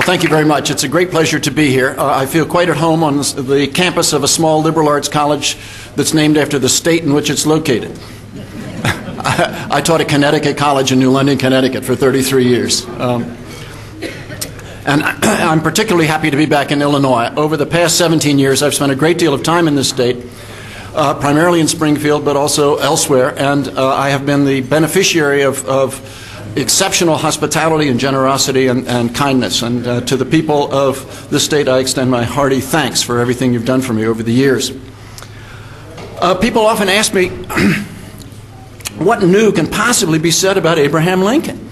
Thank you very much. It's a great pleasure to be here. I feel quite at home on the campus of a small liberal arts college that's named after the state in which it's located. I taught at Connecticut College in New London, Connecticut for 33 years. And I'm particularly happy to be back in Illinois. Over the past 17 years, I've spent a great deal of time in this state, primarily in Springfield, but also elsewhere. And I have been the beneficiary of exceptional hospitality and generosity and kindness. And to the people of this state, I extend my hearty thanks for everything you've done for me over the years. People often ask me, what new can possibly be said about Abraham Lincoln?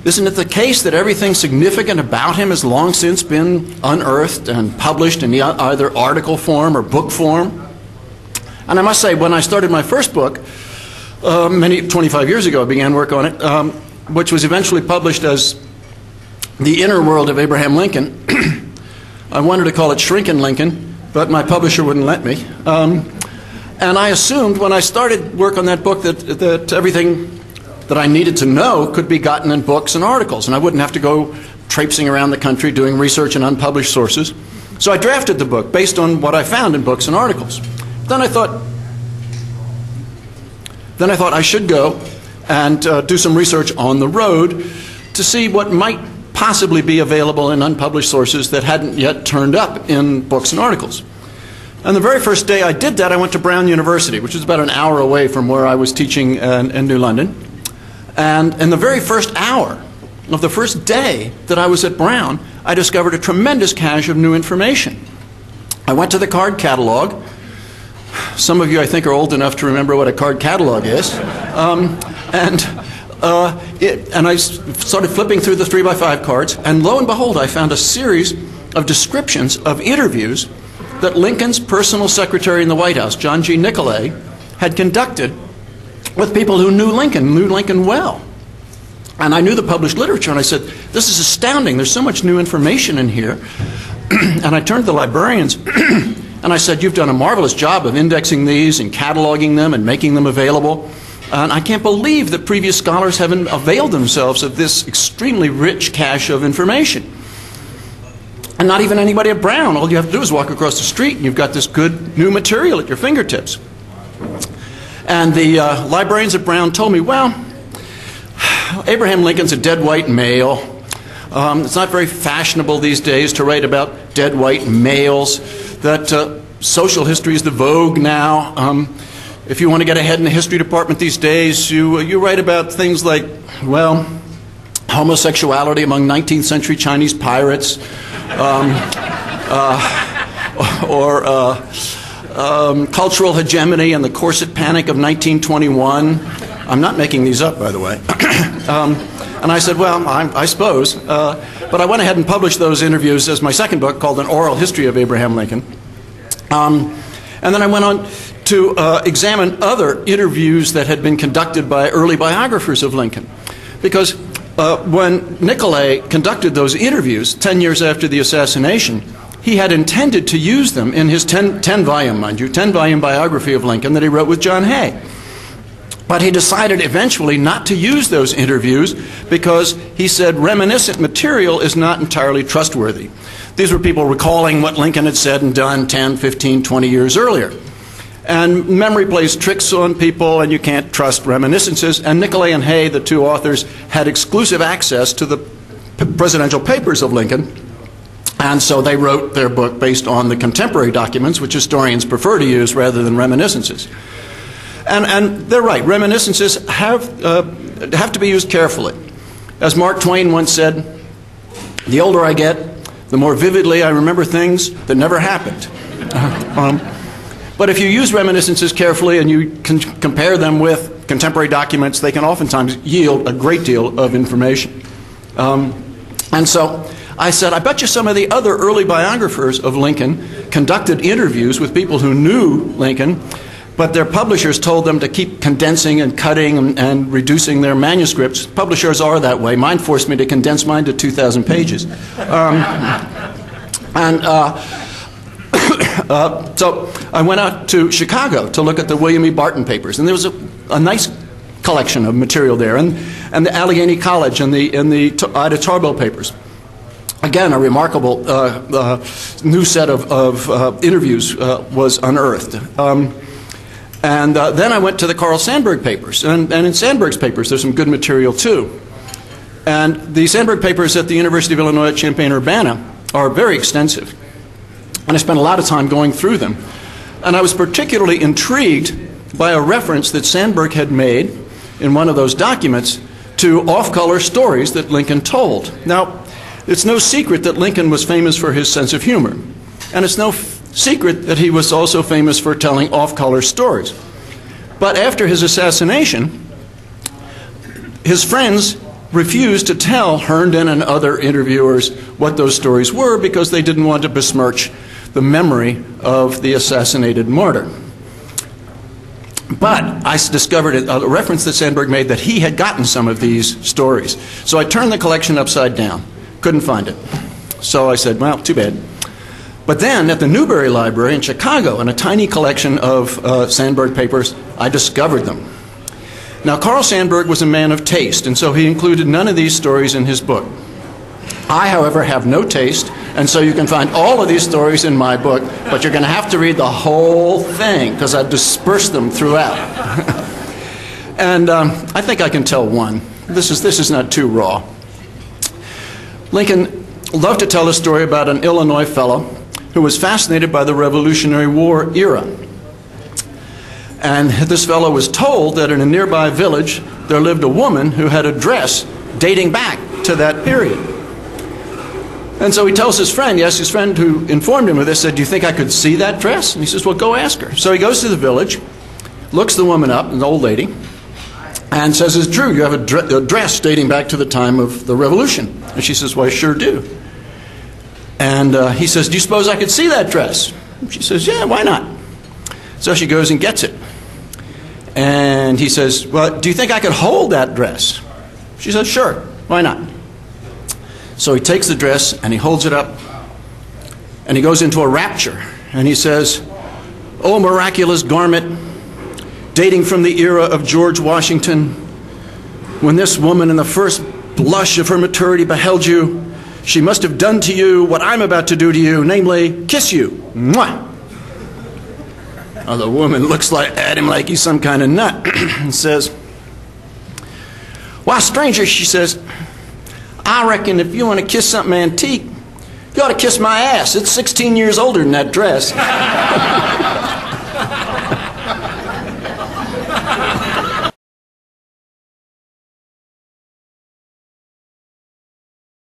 Isn't it the case that everything significant about him has long since been unearthed and published in either article form or book form? And I must say, when I started my first book, 25 years ago, I began work on it, which was eventually published as The Inner World of Abraham Lincoln. I wanted to call it Shrinkin' Lincoln, but my publisher wouldn't let me. And I assumed when I started work on that book that everything that I needed to know could be gotten in books and articles, and I wouldn't have to go traipsing around the country doing research in unpublished sources. So I drafted the book based on what I found in books and articles. Then I thought I should go and do some research on the road to see what might possibly be available in unpublished sources that hadn't yet turned up in books and articles. And the very first day I did that, I went to Brown University, which is about an hour away from where I was teaching in New London. And in the very first hour of the first day that I was at Brown, I discovered a tremendous cache of new information. I went to the card catalog. Some of you, I think, are old enough to remember what a card catalog is. And I started flipping through the 3x5 cards, and lo and behold, I found a series of descriptions of interviews that Lincoln's personal secretary in the White House, John G. Nicolay, had conducted with people who knew Lincoln well. And I knew the published literature, and I said, this is astounding. There's so much new information in here. And I turned to the librarians, and I said, you've done a marvelous job of indexing these and cataloging them and making them available. And I can't believe that previous scholars haven't availed themselves of this extremely rich cache of information. And not even anybody at Brown. All you have to do is walk across the street, and you've got this good new material at your fingertips. And the librarians at Brown told me, well, Abraham Lincoln's a dead white male. It's not very fashionable these days to write about dead white males. That social history is the vogue now. If you want to get ahead in the history department these days, you write about things like, well, homosexuality among 19th century Chinese pirates, or cultural hegemony and the corset panic of 1921. I'm not making these up, by the way. And I said, well, I suppose. But I went ahead and published those interviews as my second book called An Oral History of Abraham Lincoln. And then I went on to examine other interviews that had been conducted by early biographers of Lincoln. Because when Nicolay conducted those interviews 10 years after the assassination, he had intended to use them in his 10-volume, mind you, 10-volume biography of Lincoln that he wrote with John Hay. But he decided eventually not to use those interviews because he said reminiscent material is not entirely trustworthy. These were people recalling what Lincoln had said and done 10, 15, 20 years earlier. And memory plays tricks on people, and you can't trust reminiscences. And Nicolay and Hay, the two authors, had exclusive access to the presidential papers of Lincoln. And so they wrote their book based on the contemporary documents, which historians prefer to use rather than reminiscences. And they're right. Reminiscences have to be used carefully. As Mark Twain once said, the older I get, the more vividly I remember things that never happened. But if you use reminiscences carefully and you can compare them with contemporary documents, they can oftentimes yield a great deal of information. And so I said, I bet you some of the other early biographers of Lincoln conducted interviews with people who knew Lincoln, but their publishers told them to keep condensing and cutting and reducing their manuscripts. Publishers are that way. Mine forced me to condense mine to 2,000 pages. So I went out to Chicago to look at the William E. Barton papers, and there was a nice collection of material there, and the Allegheny College and the Ida Tarbell papers. Again, a remarkable new set of interviews was unearthed. And then I went to the Carl Sandburg papers. And in Sandburg's papers, there's some good material, too. And the Sandburg papers at the University of Illinois at Champaign-Urbana are very extensive. And I spent a lot of time going through them. And I was particularly intrigued by a reference that Sandburg had made in one of those documents to off-color stories that Lincoln told. Now, it's no secret that Lincoln was famous for his sense of humor. And it's no secret that he was also famous for telling off-color stories. But after his assassination, his friends refused to tell Herndon and other interviewers what those stories were because they didn't want to besmirch the memory of the assassinated martyr. But I discovered a reference that Sandburg made that he had gotten some of these stories. So I turned the collection upside down. Couldn't find it. So I said, well, too bad. But then at the Newberry Library in Chicago, in a tiny collection of Sandburg papers, I discovered them. Now, Carl Sandburg was a man of taste, and so he included none of these stories in his book. I, however, have no taste, and so you can find all of these stories in my book, but you're going to have to read the whole thing because I've dispersed them throughout. And I think I can tell one. This is not too raw. Lincoln loved to tell a story about an Illinois fellow who was fascinated by the Revolutionary War era. And this fellow was told that in a nearby village there lived a woman who had a dress dating back to that period. And so he tells his friend, yes, his friend who informed him of this said, do you think I could see that dress? And he says, well, go ask her. So he goes to the village, looks the woman up, an old lady, and says, it's true, you have a dress dating back to the time of the Revolution. And she says, well, I sure do. And he says, do you suppose I could see that dress? And she says, yeah, why not? So she goes and gets it. And he says, well, do you think I could hold that dress? She says, sure, why not? So he takes the dress and he holds it up and he goes into a rapture and he says, oh, miraculous garment, dating from the era of George Washington, when this woman in the first blush of her maturity beheld you, she must have done to you what I'm about to do to you, namely, kiss you. Mwah! Now the woman looks at him like he's some kind of nut and says, why, stranger, she says, I reckon if you want to kiss something antique, you ought to kiss my ass. It's 16 years older than that dress.